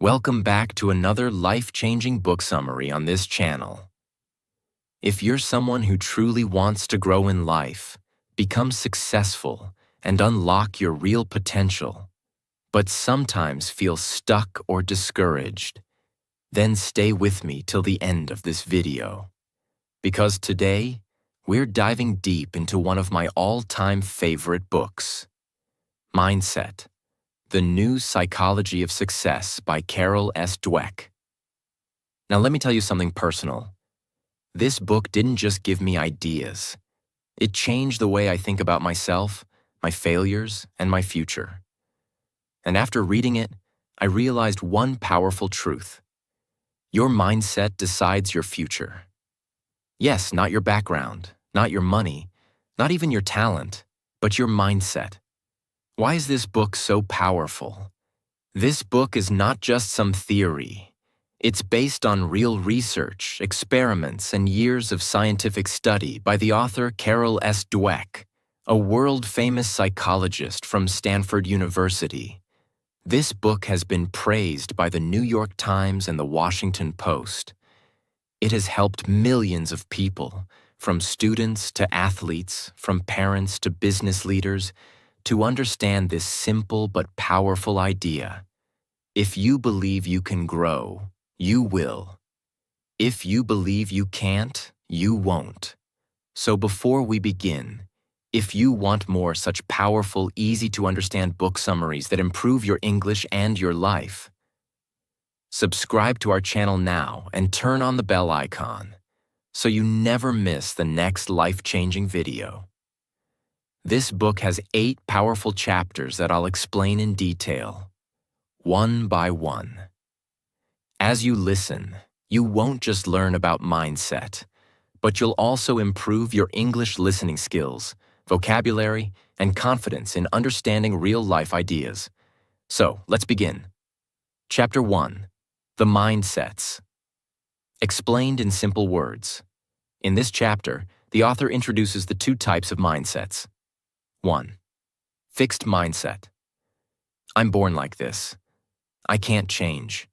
Welcome back to another life-changing book summary on this channel. If you're someone who truly wants to grow in life, become successful, and unlock your real potential, but sometimes feel stuck or discouraged, then stay with me till the end of this video. Because today, we're diving deep into one of my all-time favorite books, Mindset: The New Psychology of Success by Carol Dweck. Now let me tell you something personal. This book didn't just give me ideas. It changed the way I think about myself, my failures, and my future. And after reading it, I realized one powerful truth. Your mindset decides your future. Yes, not your background, not your money, not even your talent, but your mindset. Why is this book so powerful? This book is not just some theory. It's based on real research, experiments, and years of scientific study by the author Carol Dweck, a world-famous psychologist from Stanford University. This book has been praised by the New York Times and the Washington Post. It has helped millions of people, from students to athletes, from parents to business leaders, to understand this simple but powerful idea. If you believe you can grow, you will. If you believe you can't, you won't. So before we begin, if you want more such powerful, easy-to-understand book summaries that improve your English and your life, subscribe to our channel now and turn on the bell icon so you never miss the next life-changing video. This book has 8 powerful chapters that I'll explain in detail, one by one. As you listen, you won't just learn about mindset, but you'll also improve your English listening skills, vocabulary, and confidence in understanding real-life ideas. So, let's begin. Chapter 1. The Mindsets. Explained in simple words. In this chapter, the author introduces the 2 types of mindsets. 1. Fixed mindset. I'm born like this. I can't change.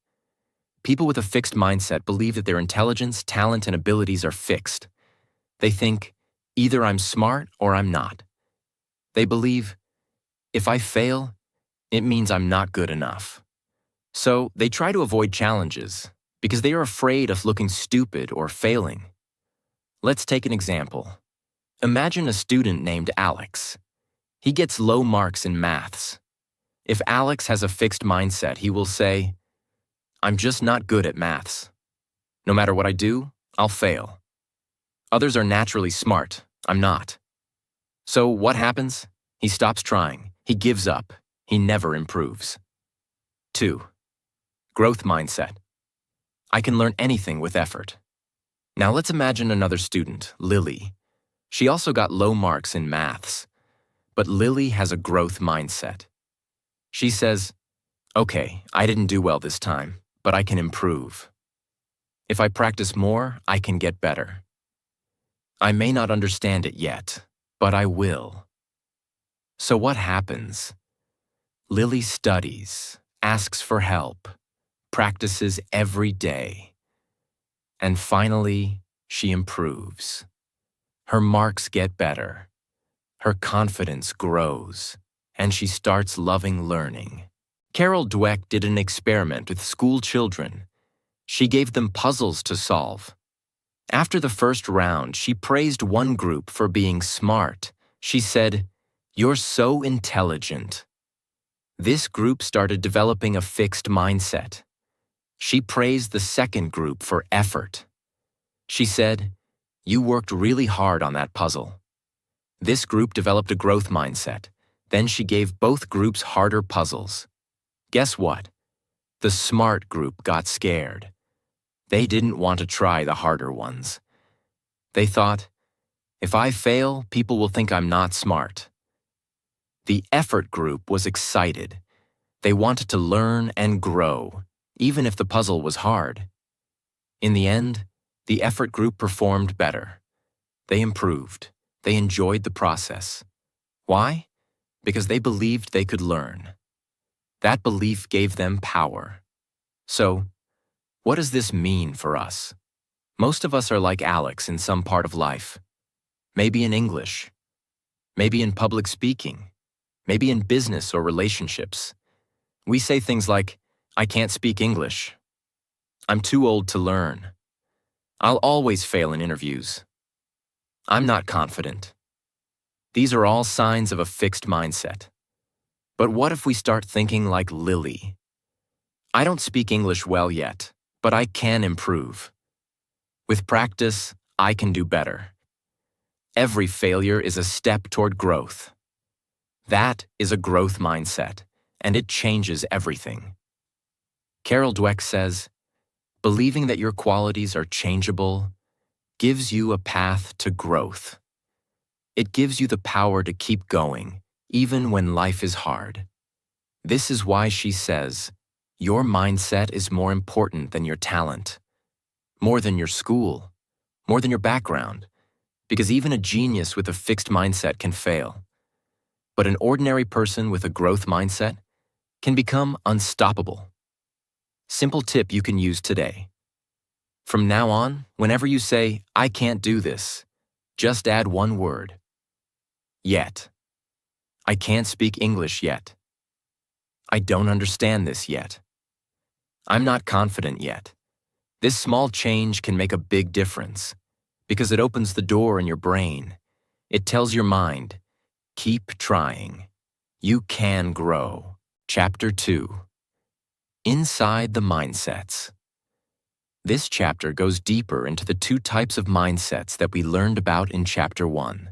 People with a fixed mindset believe that their intelligence, talent, and abilities are fixed. They think, either I'm smart or I'm not. They believe, if I fail, it means I'm not good enough. So they try to avoid challenges because they are afraid of looking stupid or failing. Let's take an example. Imagine a student named Alex. He gets low marks in maths. If Alex has a fixed mindset, he will say, I'm just not good at maths. No matter what I do, I'll fail. Others are naturally smart. I'm not. So what happens? He stops trying. He gives up. He never improves. 2. Growth mindset. I can learn anything with effort. Now let's imagine another student, Lily. She also got low marks in maths. But Lily has a growth mindset. She says, okay, I didn't do well this time, but I can improve. If I practice more, I can get better. I may not understand it yet, but I will. So what happens? Lily studies, asks for help, practices every day. And finally, she improves. Her marks get better. Her confidence grows, and she starts loving learning. Carol Dweck did an experiment with school children. She gave them puzzles to solve. After the first round, she praised one group for being smart. She said, "You're so intelligent." This group started developing a fixed mindset. She praised the second group for effort. She said, "You worked really hard on that puzzle." This group developed a growth mindset. Then she gave both groups harder puzzles. Guess what? The smart group got scared. They didn't want to try the harder ones. They thought, if I fail, people will think I'm not smart. The effort group was excited. They wanted to learn and grow, even if the puzzle was hard. In the end, the effort group performed better. They improved. They enjoyed the process. Why? Because they believed they could learn. That belief gave them power. So, what does this mean for us? Most of us are like Alex in some part of life. Maybe in English, maybe in public speaking, maybe in business or relationships. We say things like, I can't speak English. I'm too old to learn. I'll always fail in interviews. I'm not confident. These are all signs of a fixed mindset. But what if we start thinking like Lily? I don't speak English well yet, but I can improve. With practice, I can do better. Every failure is a step toward growth. That is a growth mindset, and it changes everything. Carol Dweck says, believing that your qualities are changeable gives you a path to growth. It gives you the power to keep going, even when life is hard. This is why she says, your mindset is more important than your talent, more than your school, more than your background, because even a genius with a fixed mindset can fail. But an ordinary person with a growth mindset can become unstoppable. Simple tip you can use today. From now on, whenever you say, I can't do this, just add one word. Yet. I can't speak English yet. I don't understand this yet. I'm not confident yet. This small change can make a big difference because it opens the door in your brain. It tells your mind, keep trying. You can grow. Chapter 2. Inside the Mindsets. This chapter goes deeper into the two types of mindsets that we learned about in Chapter 1.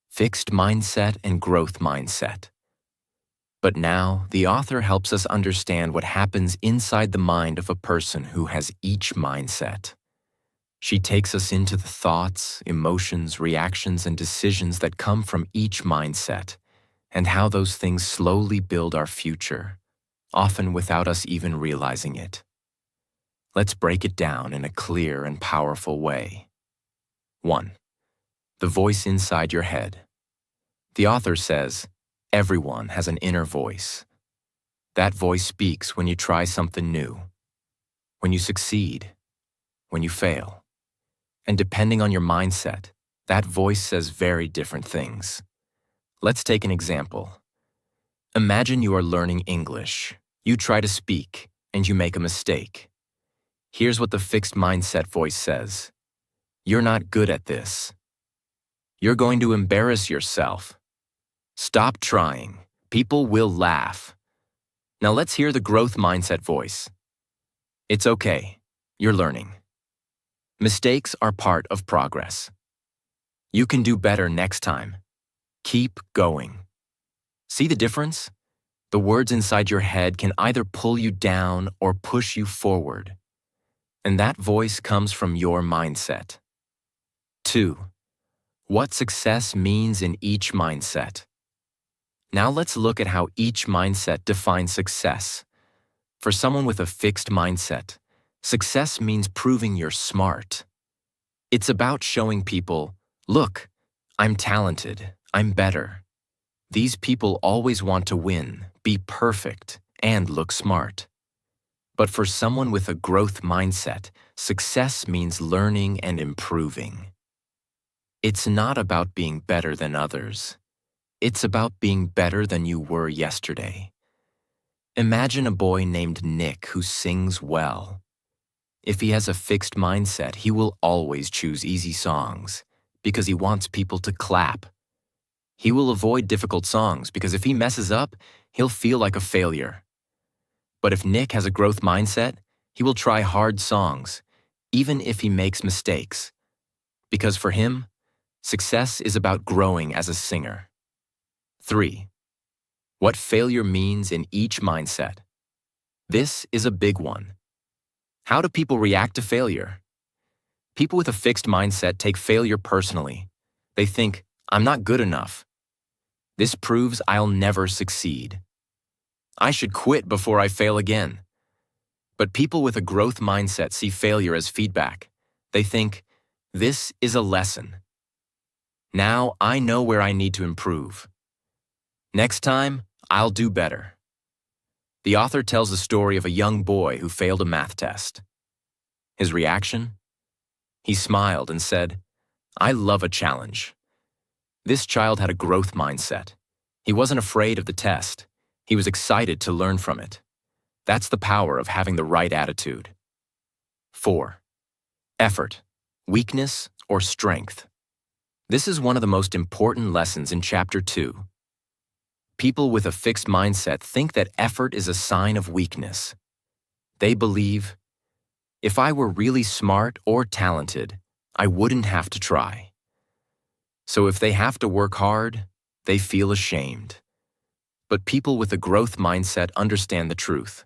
Fixed mindset and growth mindset. But now, the author helps us understand what happens inside the mind of a person who has each mindset. She takes us into the thoughts, emotions, reactions, and decisions that come from each mindset, and how those things slowly build our future, often without us even realizing it. Let's break it down in a clear and powerful way. 1. The voice inside your head. The author says, everyone has an inner voice. That voice speaks when you try something new, when you succeed, when you fail. And depending on your mindset, that voice says very different things. Let's take an example. Imagine you are learning English. You try to speak, and you make a mistake. Here's what the fixed mindset voice says. You're not good at this. You're going to embarrass yourself. Stop trying. People will laugh. Now let's hear the growth mindset voice. It's okay. You're learning. Mistakes are part of progress. You can do better next time. Keep going. See the difference? The words inside your head can either pull you down or push you forward. And that voice comes from your mindset. 2. What success means in each mindset. Now let's look at how each mindset defines success. For someone with a fixed mindset, success means proving you're smart. It's about showing people, look, I'm talented, I'm better. These people always want to win, be perfect, and look smart. But for someone with a growth mindset, success means learning and improving. It's not about being better than others. It's about being better than you were yesterday. Imagine a boy named Nick who sings well. If he has a fixed mindset, he will always choose easy songs because he wants people to clap. He will avoid difficult songs because if he messes up, he'll feel like a failure. But if Nick has a growth mindset, he will try hard songs, even if he makes mistakes. Because for him, success is about growing as a singer. 3. What failure means in each mindset. This is a big one. How do people react to failure? People with a fixed mindset take failure personally. They think, I'm not good enough. This proves I'll never succeed. I should quit before I fail again. But people with a growth mindset see failure as feedback. They think, this is a lesson. Now I know where I need to improve. Next time, I'll do better. The author tells the story of a young boy who failed a math test. His reaction? He smiled and said, "I love a challenge." This child had a growth mindset. He wasn't afraid of the test. He was excited to learn from it. That's the power of having the right attitude. 4. Effort, weakness, or strength. This is one of the most important lessons in Chapter 2. People with a fixed mindset think that effort is a sign of weakness. They believe, if I were really smart or talented, I wouldn't have to try. So if they have to work hard, they feel ashamed. But people with a growth mindset understand the truth.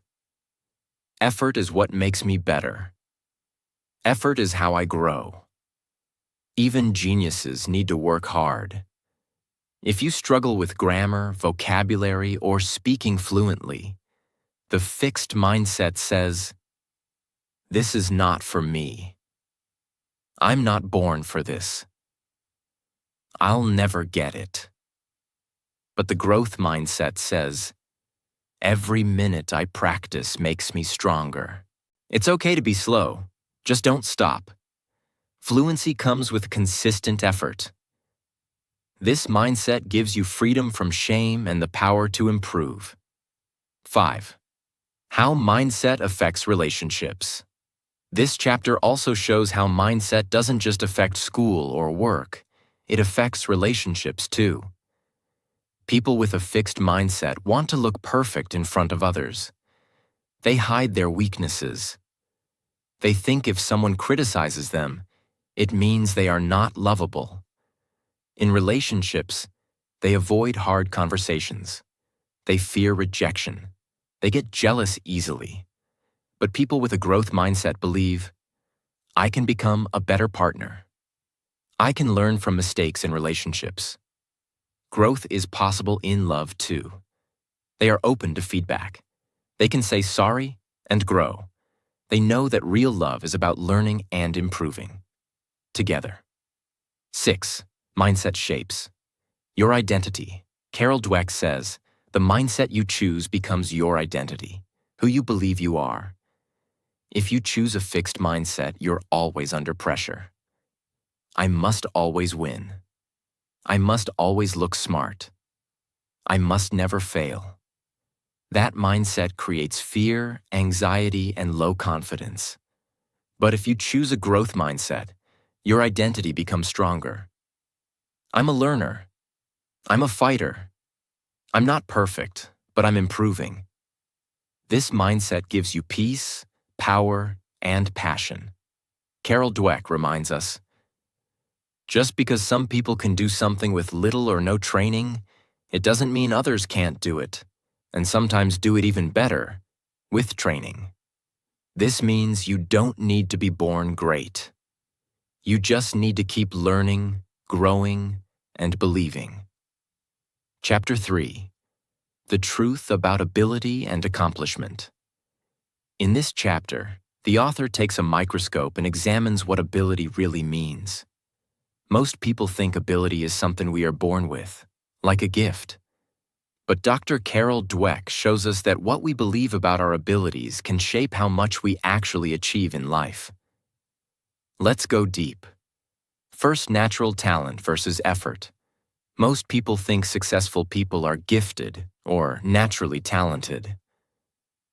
Effort is what makes me better. Effort is how I grow. Even geniuses need to work hard. If you struggle with grammar, vocabulary, or speaking fluently, the fixed mindset says, "This is not for me. I'm not born for this. I'll never get it." But the growth mindset says, "Every minute I practice makes me stronger." It's okay to be slow, just don't stop. Fluency comes with consistent effort. This mindset gives you freedom from shame and the power to improve. 5. How mindset affects relationships. This chapter also shows how mindset doesn't just affect school or work, it affects relationships too. People with a fixed mindset want to look perfect in front of others. They hide their weaknesses. They think if someone criticizes them, it means they are not lovable. In relationships, they avoid hard conversations. They fear rejection. They get jealous easily. But people with a growth mindset believe, I can become a better partner. I can learn from mistakes in relationships. Growth is possible in love too. They are open to feedback. They can say sorry and grow. They know that real love is about learning and improving. Together. 6. Mindset shapes your identity. Carol Dweck says, the mindset you choose becomes your identity, who you believe you are. If you choose a fixed mindset, you're always under pressure. I must always win. I must always look smart. I must never fail. That mindset creates fear, anxiety, and low confidence. But if you choose a growth mindset, your identity becomes stronger. I'm a learner. I'm a fighter. I'm not perfect, but I'm improving. This mindset gives you peace, power, and passion. Carol Dweck reminds us, just because some people can do something with little or no training, it doesn't mean others can't do it, and sometimes do it even better, with training. This means you don't need to be born great. You just need to keep learning, growing, and believing. Chapter 3. The Truth About Ability and Accomplishment. In this chapter, the author takes a microscope and examines what ability really means. Most people think ability is something we are born with, like a gift. But Dr. Carol Dweck shows us that what we believe about our abilities can shape how much we actually achieve in life. Let's go deep. First, natural talent versus effort. Most people think successful people are gifted or naturally talented.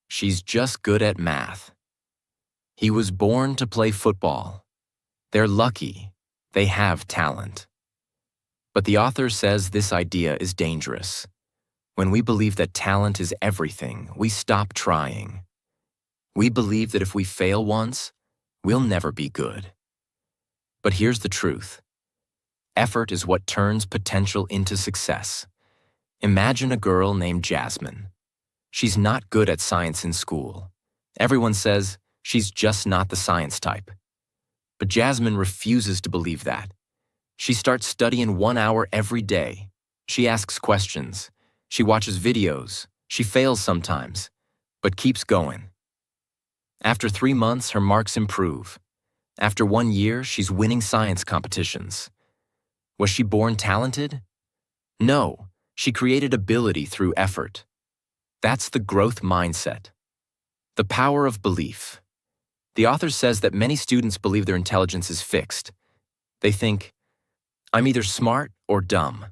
She's just good at math. He was born to play football. They're lucky. They have talent. But the author says this idea is dangerous. When we believe that talent is everything, we stop trying. We believe that if we fail once, we'll never be good. But here's the truth. Effort is what turns potential into success. Imagine a girl named Jasmine. She's not good at science in school. Everyone says she's just not the science type. But Jasmine refuses to believe that. She starts studying 1 hour every day. She asks questions. She watches videos. She fails sometimes, but keeps going. After 3 months, her marks improve. After 1 year, she's winning science competitions. Was she born talented? No, she created ability through effort. That's the growth mindset. The power of belief. The author says that many students believe their intelligence is fixed. They think, I'm either smart or dumb.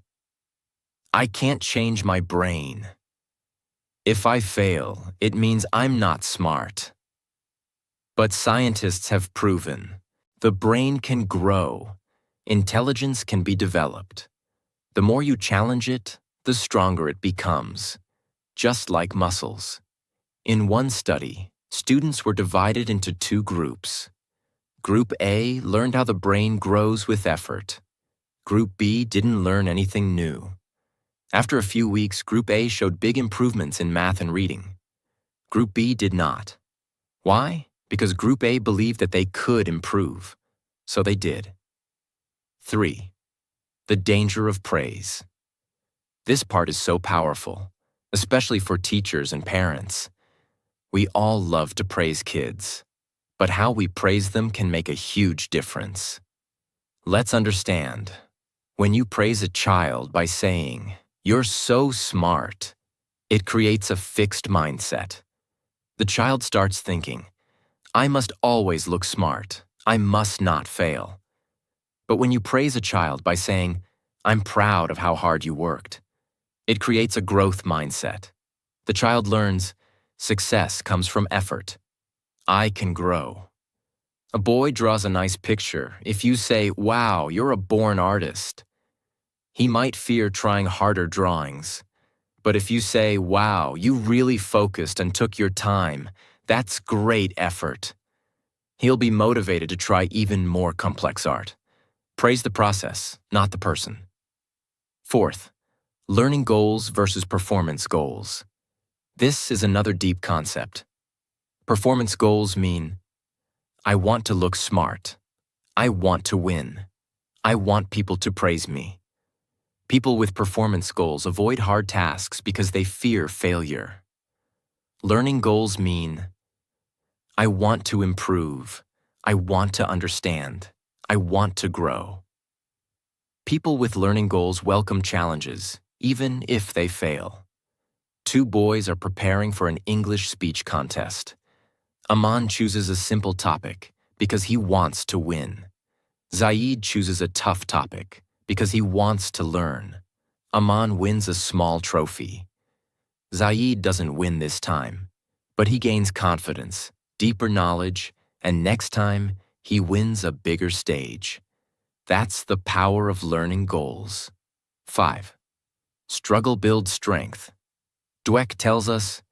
I can't change my brain. If I fail, it means I'm not smart. But scientists have proven the brain can grow. Intelligence can be developed. The more you challenge it, the stronger it becomes, just like muscles. In one study, students were divided into two groups. Group A learned how the brain grows with effort. Group B didn't learn anything new. After a few weeks, Group A showed big improvements in math and reading. Group B did not. Why? Because Group A believed that they could improve. So they did. 3. The danger of praise. This part is so powerful, especially for teachers and parents. We all love to praise kids, but how we praise them can make a huge difference. Let's understand. When you praise a child by saying, "You're so smart," it creates a fixed mindset. The child starts thinking, I must always look smart. I must not fail. But when you praise a child by saying, I'm proud of how hard you worked, it creates a growth mindset. The child learns, success comes from effort. I can grow. A boy draws a nice picture. If you say, wow, you're a born artist, he might fear trying harder drawings. But if you say, wow, you really focused and took your time, that's great effort, he'll be motivated to try even more complex art. Praise the process, not the person. 4th, learning goals versus performance goals. This is another deep concept. Performance goals mean, I want to look smart. I want to win. I want people to praise me. People with performance goals avoid hard tasks because they fear failure. Learning goals mean, I want to improve. I want to understand. I want to grow. People with learning goals welcome challenges, even if they fail. 2 boys are preparing for an English speech contest. Aman chooses a simple topic because he wants to win. Zaid chooses a tough topic because he wants to learn. Aman wins a small trophy. Zaid doesn't win this time, but he gains confidence, deeper knowledge, and next time, he wins a bigger stage. That's the power of learning goals. 5. Struggle builds strength. Dweck tells us,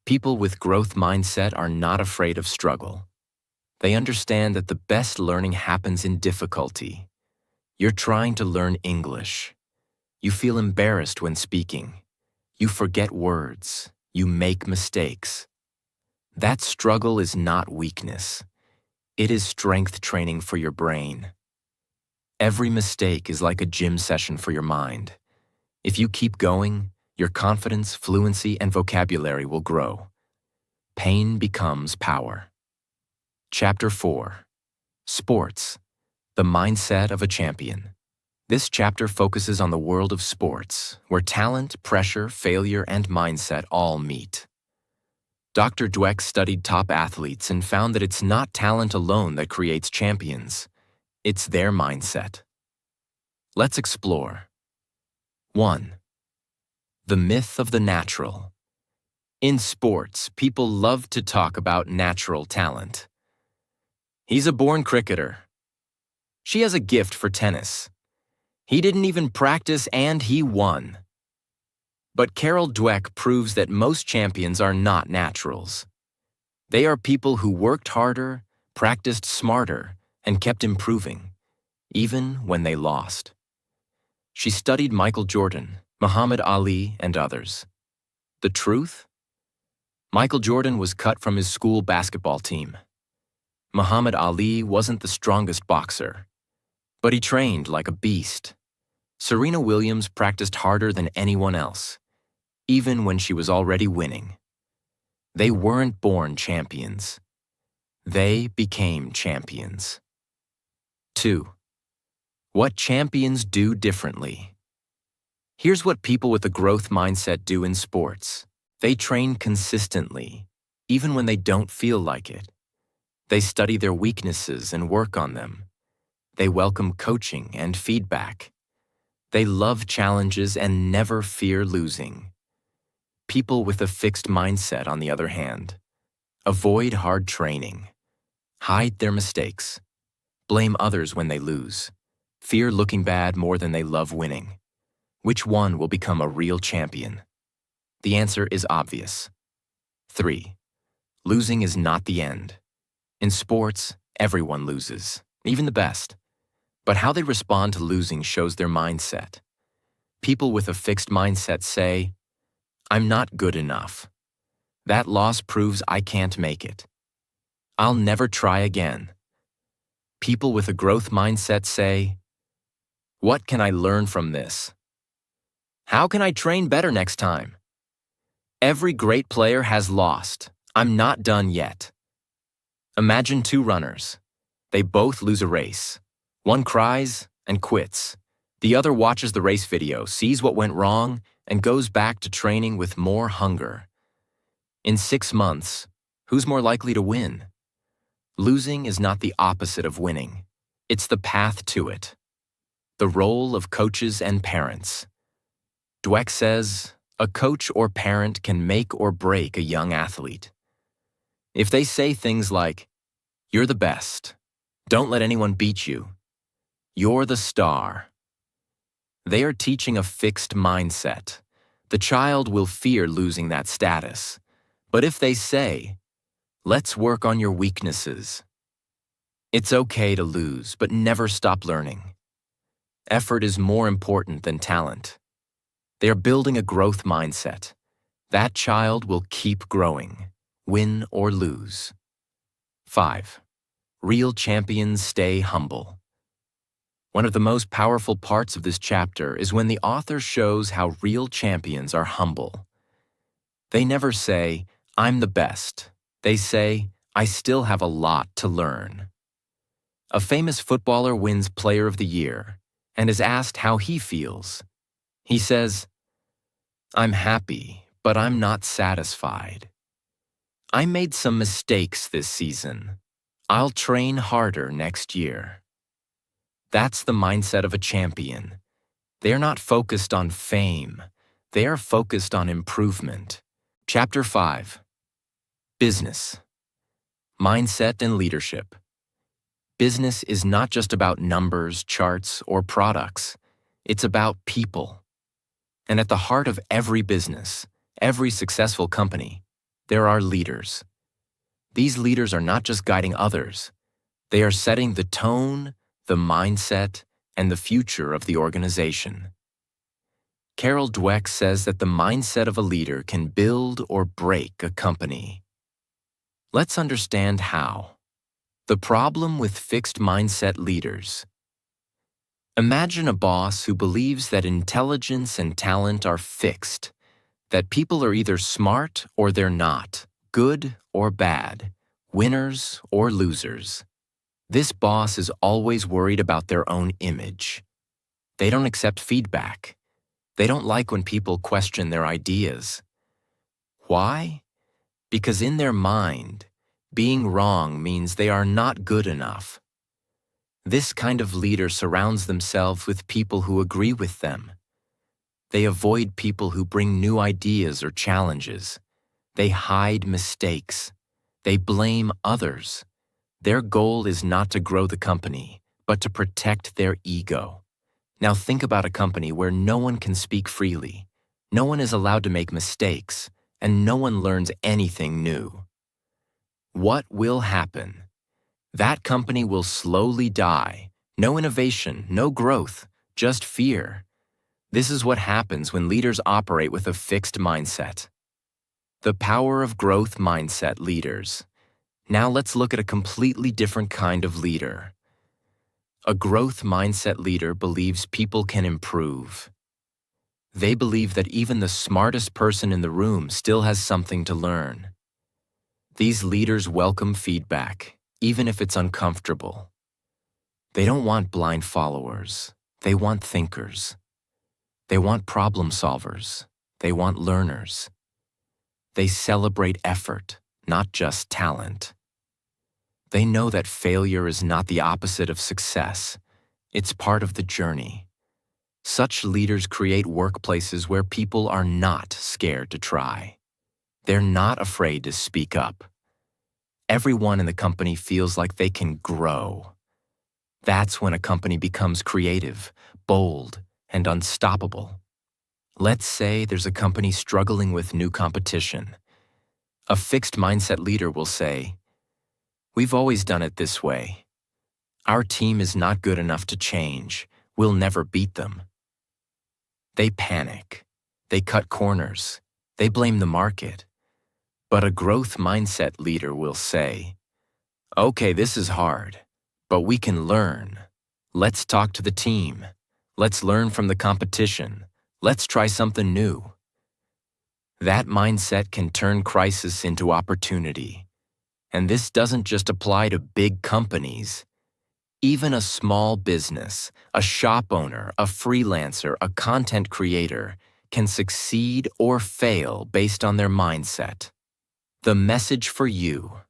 people with growth mindset are not afraid of struggle. They understand that the best learning happens in difficulty. You're trying to learn English. You feel embarrassed when speaking. You forget words. You make mistakes. That struggle is not weakness. It is strength training for your brain. Every mistake is like a gym session for your mind. If you keep going, your confidence, fluency, and vocabulary will grow. Pain becomes power. Chapter 4. Sports. The mindset of a champion. This chapter focuses on the world of sports, where talent, pressure, failure, and mindset all meet. Dr. Dweck studied top athletes and found that it's not talent alone that creates champions. It's their mindset. Let's explore. 1. The myth of the natural. In sports, people love to talk about natural talent. He's a born cricketer. She has a gift for tennis. He didn't even practice and he won. But Carol Dweck proves that most champions are not naturals. They are people who worked harder, practiced smarter, and kept improving, even when they lost. She studied Michael Jordan, Muhammad Ali, and others. The truth? Michael Jordan was cut from his school basketball team. Muhammad Ali wasn't the strongest boxer, but he trained like a beast. Serena Williams practiced harder than anyone else, even when she was already winning. They weren't born champions. They became champions. 2. What champions do differently. Here's what people with a growth mindset do in sports. They train consistently, even when they don't feel like it. They study their weaknesses and work on them. They welcome coaching and feedback. They love challenges and never fear losing. People with a fixed mindset, on the other hand, avoid hard training, hide their mistakes, blame others when they lose, fear looking bad more than they love winning. Which one will become a real champion? The answer is obvious. 3. Losing is not the end. In sports, everyone loses, even the best. But how they respond to losing shows their mindset. People with a fixed mindset say, "I'm not good enough. That loss proves I can't make it. I'll never try again." People with a growth mindset say, "What can I learn from this? How can I train better next time? Every great player has lost. I'm not done yet." Imagine two runners. They both lose a race. One cries and quits. The other watches the race video, sees what went wrong, and goes back to training with more hunger. In 6 months, who's more likely to win? Losing is not the opposite of winning. It's the path to it. The role of coaches and parents. Dweck says, a coach or parent can make or break a young athlete. If they say things like, "You're the best. Don't let anyone beat you. You're the star," they are teaching a fixed mindset. The child will fear losing that status. But if they say, "Let's work on your weaknesses," it's okay to lose, but never stop learning. Effort is more important than talent. They are building a growth mindset. That child will keep growing, win or lose. 5. Real champions stay humble. One of the most powerful parts of this chapter is when the author shows how real champions are humble. They never say, "I'm the best." They say, "I still have a lot to learn." A famous footballer wins Player of the Year and is asked how he feels. He says, "I'm happy, but I'm not satisfied. I made some mistakes this season. I'll train harder next year." That's the mindset of a champion. They are not focused on fame. They are focused on improvement. Chapter 5. Business. Mindset and leadership. Business is not just about numbers, charts, or products. It's about people. And at the heart of every business, every successful company, there are leaders. These leaders are not just guiding others. They are setting the tone, the mindset, and the future of the organization. Carol Dweck says that the mindset of a leader can build or break a company. Let's understand how. The problem with fixed mindset leaders. Imagine a boss who believes that intelligence and talent are fixed, that people are either smart or they're not, good or bad, winners or losers. This boss is always worried about their own image. They don't accept feedback. They don't like when people question their ideas. Why? Because in their mind, being wrong means they are not good enough. This kind of leader surrounds themselves with people who agree with them. They avoid people who bring new ideas or challenges. They hide mistakes. They blame others. Their goal is not to grow the company, but to protect their ego. Now think about a company where no one can speak freely, no one is allowed to make mistakes, and no one learns anything new. What will happen? That company will slowly die. No innovation, no growth, just fear. This is what happens when leaders operate with a fixed mindset. The power of growth mindset leaders. Now let's look at a completely different kind of leader. A growth mindset leader believes people can improve. They believe that even the smartest person in the room still has something to learn. These leaders welcome feedback, even if it's uncomfortable. They don't want blind followers. They want thinkers. They want problem solvers. They want learners. They celebrate effort, not just talent. They know that failure is not the opposite of success. It's part of the journey. Such leaders create workplaces where people are not scared to try. They're not afraid to speak up. Everyone in the company feels like they can grow. That's when a company becomes creative, bold, and unstoppable. Let's say there's a company struggling with new competition. A fixed mindset leader will say, "We've always done it this way. Our team is not good enough to change. We'll never beat them." They panic. They cut corners. They blame the market. But a growth mindset leader will say, "Okay, this is hard, but we can learn. Let's talk to the team. Let's learn from the competition. Let's try something new." That mindset can turn crisis into opportunity. And this doesn't just apply to big companies. Even a small business, a shop owner, a freelancer, a content creator can succeed or fail based on their mindset. The message for you: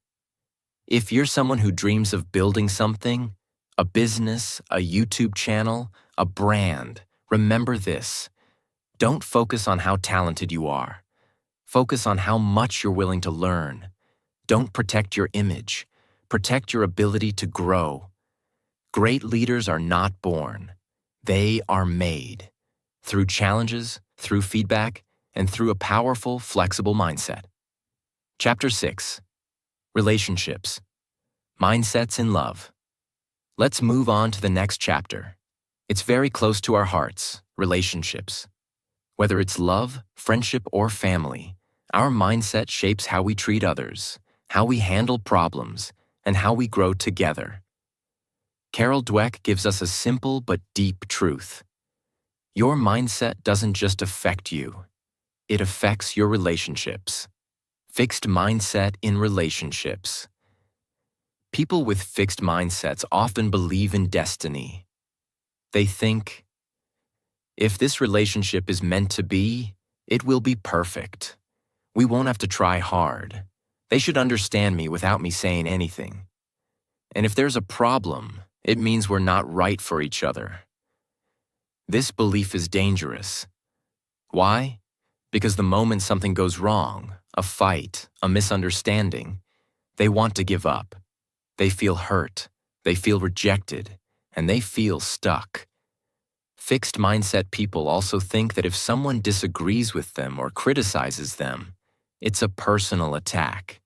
if you're someone who dreams of building something, a business, a YouTube channel, a brand, remember this. Don't focus on how talented you are. Focus on how much you're willing to learn. Don't protect your image. Protect your ability to grow. Great leaders are not born. They are made. Through challenges, through feedback, and through a powerful, flexible mindset. Chapter 6. Relationships. Mindsets in love. Let's move on to the next chapter. It's very close to our hearts, relationships. Whether it's love, friendship, or family, our mindset shapes how we treat others, how we handle problems, and how we grow together. Carol Dweck gives us a simple but deep truth. Your mindset doesn't just affect you, it affects your relationships. Fixed mindset in relationships. People with fixed mindsets often believe in destiny. They think, if this relationship is meant to be, it will be perfect. We won't have to try hard. They should understand me without me saying anything. And if there's a problem, it means we're not right for each other. This belief is dangerous. Why? Because the moment something goes wrong, a fight, a misunderstanding, they want to give up. They feel hurt, they feel rejected, and they feel stuck. Fixed mindset people also think that if someone disagrees with them or criticizes them, it's a personal attack.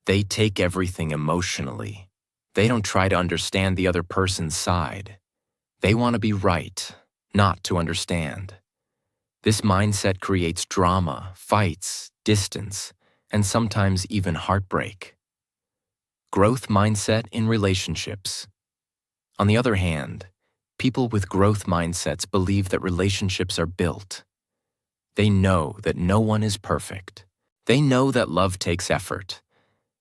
They take everything emotionally. They don't try to understand the other person's side. They want to be right, not to understand. This mindset creates drama, fights, distance, and sometimes even heartbreak. Growth mindset in relationships. On the other hand, people with growth mindsets believe that relationships are built. They know that no one is perfect. They know that love takes effort.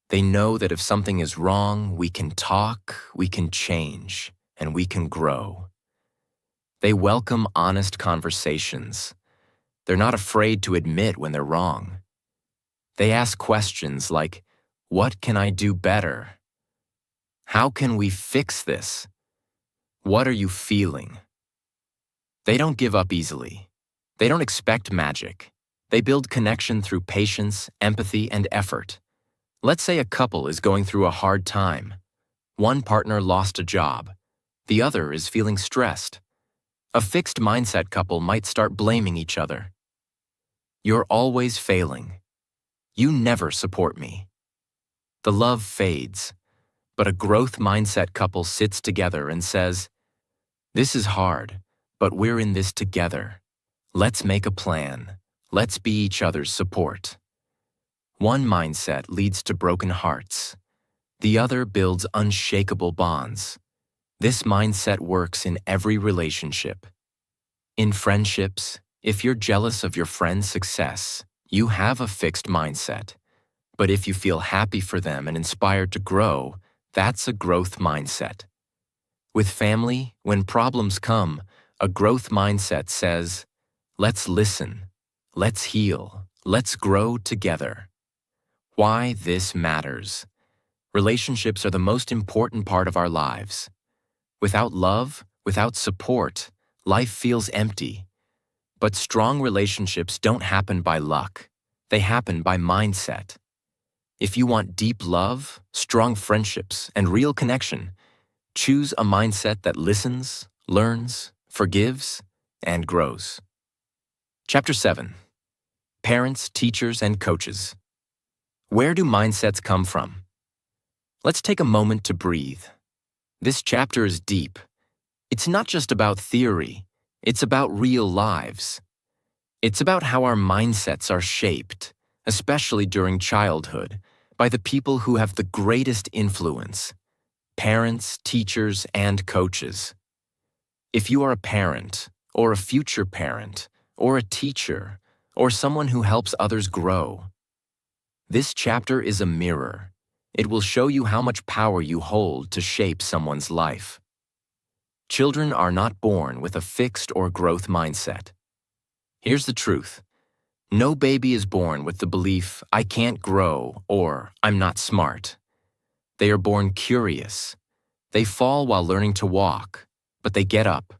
They know that if something is wrong, we can talk, we can change, and we can grow. They welcome honest conversations. They're not afraid to admit when they're wrong. They ask questions like, "What can I do better? How can we fix this? What are you feeling?" They don't give up easily. They don't expect magic. They build connection through patience, empathy, and effort. Let's say a couple is going through a hard time. One partner lost a job. The other is feeling stressed. A fixed mindset couple might start blaming each other. "You're always failing. You never support me." The love fades, but a growth mindset couple sits together and says, "This is hard, but we're in this together. Let's make a plan. Let's be each other's support." One mindset leads to broken hearts. The other builds unshakable bonds. This mindset works in every relationship. In friendships, if you're jealous of your friend's success, you have a fixed mindset. But if you feel happy for them and inspired to grow, that's a growth mindset. With family, when problems come, a growth mindset says, "Let's listen, let's heal, Let's grow together. Why this matters. Relationships are the most important part of our lives. Without love, without support, life feels empty. But strong relationships don't happen by luck. They happen by mindset. If you want deep love, strong friendships, and real connection, choose a mindset that listens, learns, forgives, and grows. Chapter 7. Parents, Teachers, and Coaches. Where do mindsets come from? Let's take a moment to breathe. This chapter is deep. It's not just about theory, it's about real lives. It's about how our mindsets are shaped, especially during childhood, by the people who have the greatest influence: parents, teachers, and coaches. If you are a parent, or a future parent, or a teacher, or someone who helps others grow, this chapter is a mirror. It will show you how much power you hold to shape someone's life. Children are not born with a fixed or growth mindset. Here's the truth. No baby is born with the belief, I can't grow, or I'm not smart. They are born curious. They fall while learning to walk, but they get up,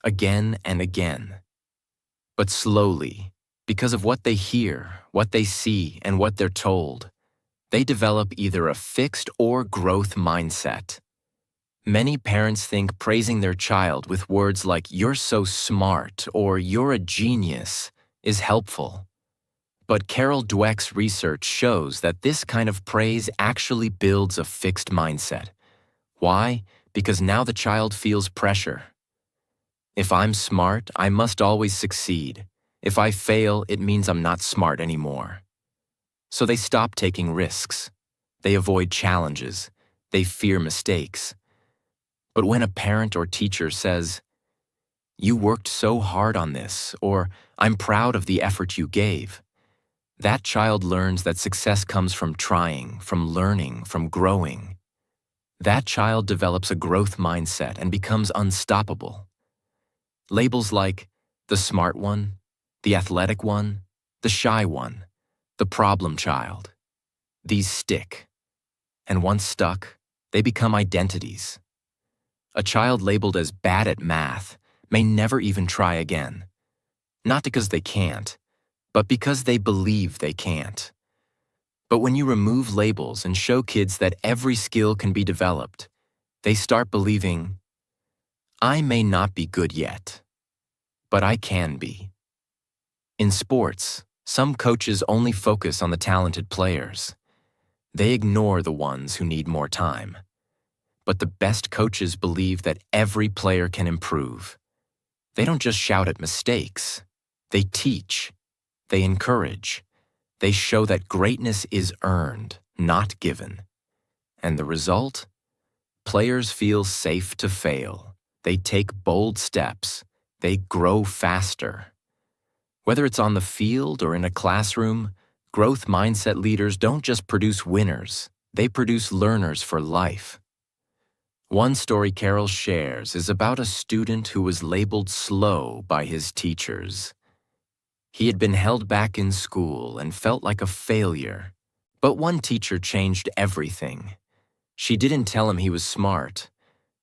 again and again. But slowly, because of what they hear, what they see, and what they're told, they develop either a fixed or growth mindset. Many parents think praising their child with words like, you're so smart, or you're a genius, is helpful. But Carol Dweck's research shows that this kind of praise actually builds a fixed mindset. Why? Because now the child feels pressure. If I'm smart, I must always succeed. If I fail, it means I'm not smart anymore. So they stop taking risks. They avoid challenges. They fear mistakes. But when a parent or teacher says, you worked so hard on this, or I'm proud of the effort you gave, that child learns that success comes from trying, from learning, from growing. That child develops a growth mindset and becomes unstoppable. Labels like the smart one, the athletic one, the shy one, the problem child. These stick. And once stuck, they become identities. A child labeled as bad at math may never even try again. Not because they can't, but because they believe they can't. But when you remove labels and show kids that every skill can be developed, they start believing, I may not be good yet, but I can be. In sports, some coaches only focus on the talented players. They ignore the ones who need more time. But the best coaches believe that every player can improve. They don't just shout at mistakes. They teach. They encourage. They show that greatness is earned, not given. And the result? Players feel safe to fail. They take bold steps. They grow faster. Whether it's on the field or in a classroom, growth mindset leaders don't just produce winners. They produce learners for life. One story Carol shares is about a student who was labeled slow by his teachers. He had been held back in school and felt like a failure. But one teacher changed everything. She didn't tell him he was smart.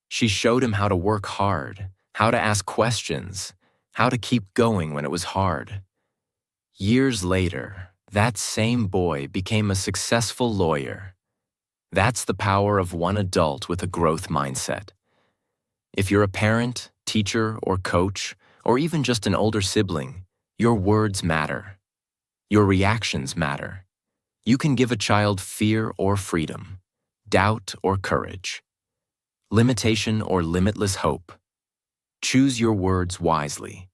She showed him how to work hard, how to ask questions, how to keep going when it was hard. Years later, that same boy became a successful lawyer. That's the power of one adult with a growth mindset. If you're a parent, teacher, or coach, or even just an older sibling, your words matter. Your reactions matter. You can give a child fear or freedom, doubt or courage, limitation or limitless hope. Choose your words wisely,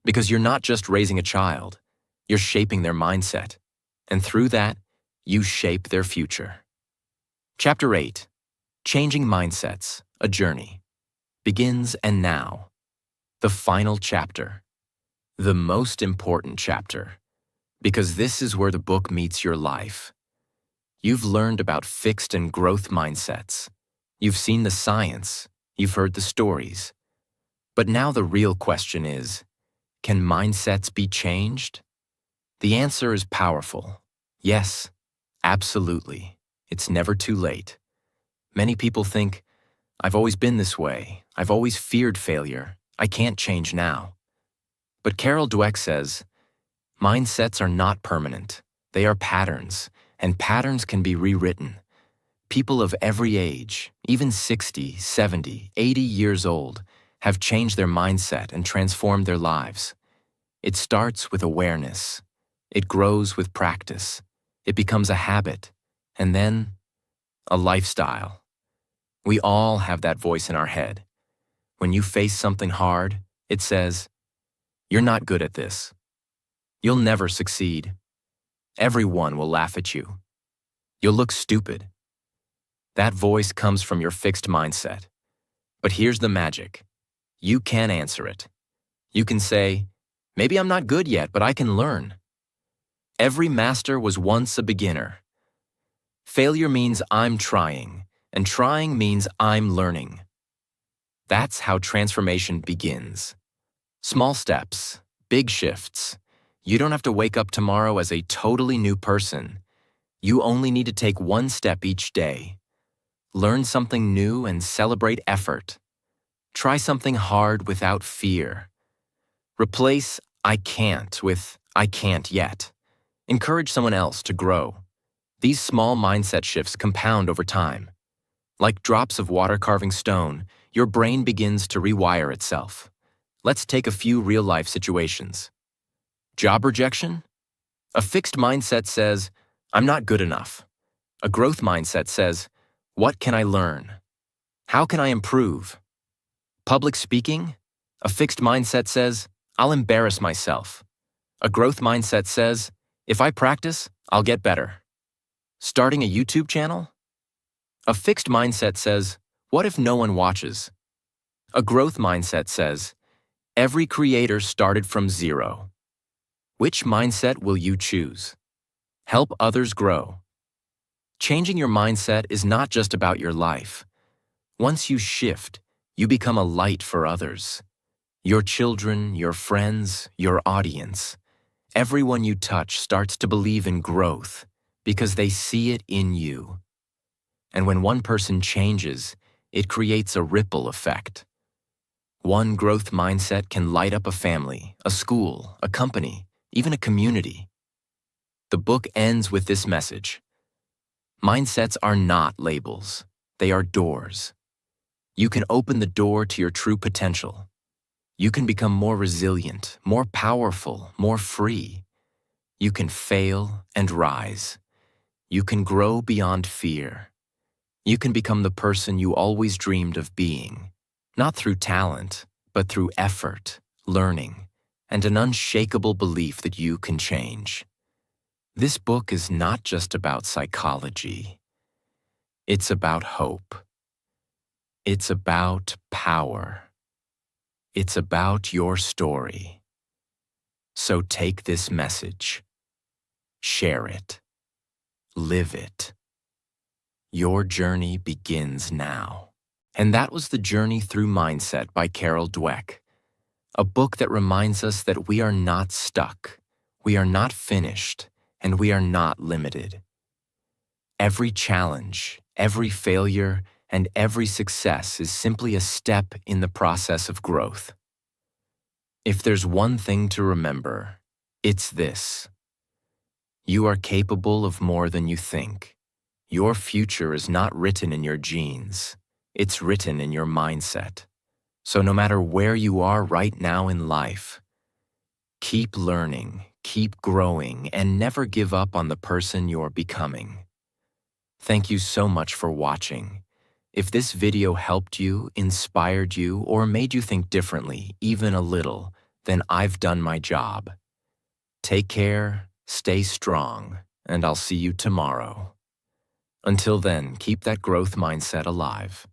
because you're not just raising a child, you're shaping their mindset, and through that, you shape their future. Chapter 8, Changing Mindsets, A Journey, begins and now. The final chapter. The most important chapter, because this is where the book meets your life. You've learned about fixed and growth mindsets. You've seen the science. You've heard the stories. But now the real question is, can mindsets be changed? The answer is powerful. Yes, absolutely. It's never too late. Many people think, I've always been this way. I've always feared failure. I can't change now. But Carol Dweck says, mindsets are not permanent. They are patterns, and patterns can be rewritten. People of every age, even 60, 70, 80 years old, have changed their mindset and transformed their lives. It starts with awareness. It grows with practice. It becomes a habit, and then a lifestyle. We all have that voice in our head. When you face something hard, it says, "You're not good at this. You'll never succeed. Everyone will laugh at you. You'll look stupid." That voice comes from your fixed mindset. But here's the magic. You can answer it. You can say, "Maybe I'm not good yet, but I can learn." Every master was once a beginner. Failure means I'm trying, and trying means I'm learning. That's how transformation begins. Small steps, big shifts. You don't have to wake up tomorrow as a totally new person. You only need to take one step each day. Learn something new and celebrate effort. Try something hard without fear. Replace "I can't" with "I can't yet." Encourage someone else to grow. These small mindset shifts compound over time. Like drops of water carving stone, your brain begins to rewire itself. Let's take a few real-life situations. Job rejection? A fixed mindset says, "I'm not good enough." A growth mindset says, "What can I learn? How can I improve?" Public speaking? A fixed mindset says, "I'll embarrass myself." A growth mindset says, "If I practice, I'll get better." Starting a YouTube channel? A fixed mindset says, "What if no one watches?" A growth mindset says, "Every creator started from zero." Which mindset will you choose? Help others grow. Changing your mindset is not just about your life. Once you shift, you become a light for others. Your children, your friends, your audience. Everyone you touch starts to believe in growth because they see it in you. And when one person changes, it creates a ripple effect. One growth mindset can light up a family, a school, a company, even a community. The book ends with this message. Mindsets are not labels. They are doors. You can open the door to your true potential. You can become more resilient, more powerful, more free. You can fail and rise. You can grow beyond fear. You can become the person you always dreamed of being, not through talent, but through effort, learning, and an unshakable belief that you can change. This book is not just about psychology. It's about hope. It's about power. It's about your story. So take this message. Share it. Live it. Your journey begins now. And that was The Journey Through Mindset by Carol Dweck, a book that reminds us that we are not stuck, we are not finished, and we are not limited. Every challenge, every failure, and every success is simply a step in the process of growth. If there's one thing to remember, it's this. You are capable of more than you think. Your future is not written in your genes. It's written in your mindset. So no matter where you are right now in life, keep learning, keep growing, and never give up on the person you're becoming. Thank you so much for watching. If this video helped you, inspired you, or made you think differently, even a little, then I've done my job. Take care, stay strong, and I'll see you tomorrow. Until then, keep that growth mindset alive.